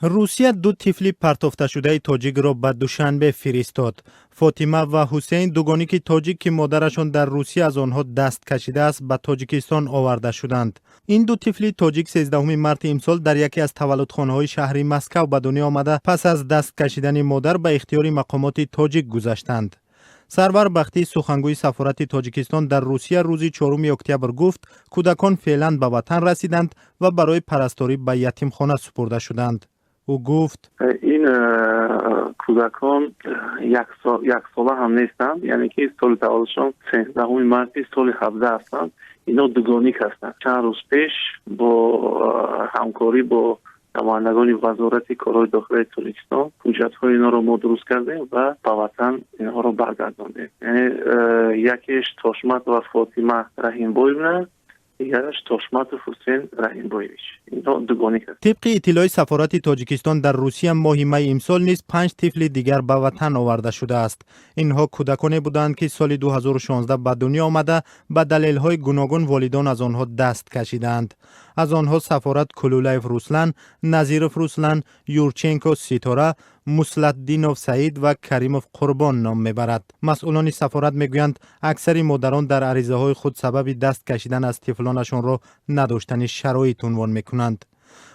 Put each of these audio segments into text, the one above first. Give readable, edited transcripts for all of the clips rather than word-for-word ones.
روسیه دو طفل پرتافته شده تاجیک را به دوشنبه فرستاد. فاطمه و حسین دوگانی که تاجیک که مادرشان در روسیه از آنها دست کشیده است به تاجیکستان آورده شدند. این دو طفل تاجیک 13 مارس امسال در یکی از تولدخانه‌های شهر مسکو به دنیا آمده پس از دست کشیدن مادر به اختیار مقامات تاجیک گذاشتند. سرور بختی سخنگوی سفارت تاجیکستان در روسیه روز 4 اکتبر گفت کودکان فعلا به وطن رسیدند و برای پرستاری به یتیمخانه سپرده شدند. او گفت این کودکان یک ساله هم نیستند، یعنی که سال تولدشان 13 مارس سال 17 هستند. اینا دوگانیک هستند. چند روز پیش با همکاری با نمایندگان وزارت کارهای داخلی تاجیکستان حجت‌های اینا رو ما درست کردیم و به وطن اینها رو برگرداندیم. یعنی یکیش تاشمت و فاطمه رحیمبوی بودن، دیگرش تاشمت و حسین رحیمبویویچ. اینا دوگانیک هستند. طبق اطلاع سفارت تاجیکستان در روسیه ماه می امسال نیز 5 طفل دیگر به وطن آورده شده است. اینها کودکانی بودند که سال 2016 به دنیا آمده به دلایل گوناگون والدان از آنها دست کشیدند. از آنها سفارت کلولایف روسلن، نظیرف روسلن، یورچنکو سیتورا، مسلطدینوف سعید و کریموف قربان نام میبرد. مسئولان سفارت میگویند اکثر مادران در عریضه های خود سبب دست کشیدن از طفلانشان را نداشتن شرایط عنوان میکنند.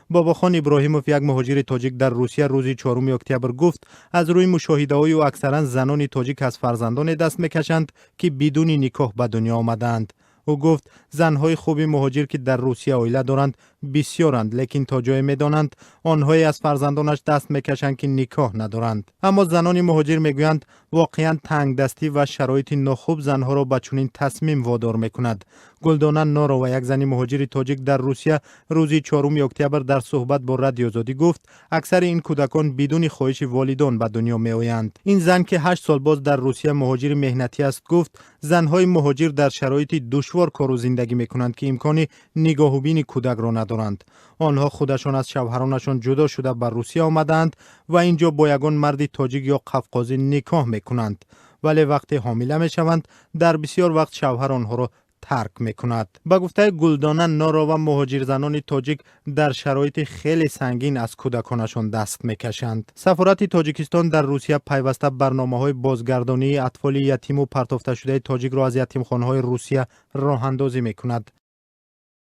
باباخان ابراهیموف یک مهاجر تاجیک در روسیه روز 4 اکتبر گفت از روی مشاهده های او اکثرا زنان تاجیک از فرزندان دست میکشند که بدون نکاح به دنیا آمدند. او گفت زنهای خوبی مهاجر که در روسیه عائله دارند بسیارند، لیکن تا جای میدانند آنهایی از فرزندانش دست میکشند که نکاح ندارند. اما زنان مهاجر میگویند واقعا تنگ دستی و شرایط ناخوب زنها را به چنین تصمیم وادار میکند. گلدانه نورو یک زن مهاجر تاجیک در روسیه روز 4 اکتبر در صحبت با رادیو آزادی گفت اکثر این کودکان بدون خواهش والدان به دنیا میآیند. این زن که 8 سال باز در روسیه مهاجر مهنتی است گفت زنهای مهاجر در شرایط دشوار کار و زندگی میکنند که امکان نگاه و بین کودک را ندارند. آنها خودشان از شوهرانشان جدا شده بر روسیه آمدند و اینجا با یگان مرد تاجیک یا قفقازی نکاح میکنند، ولی وقتی حامله میشوند در بسیار وقت شوهر آنها را ترک میکند. به گفته گلدانه نورو و مهاجر زنان تاجیک در شرایط خیلی سنگین از کودکانشان دست میکشند. سفارت تاجیکستان در روسیه پیوسته برنامه‌های بازگردانی اطفال یتیم و پرتافته شده تاجیک را از یتیمخانه‌های روسیه راه اندازی میکند.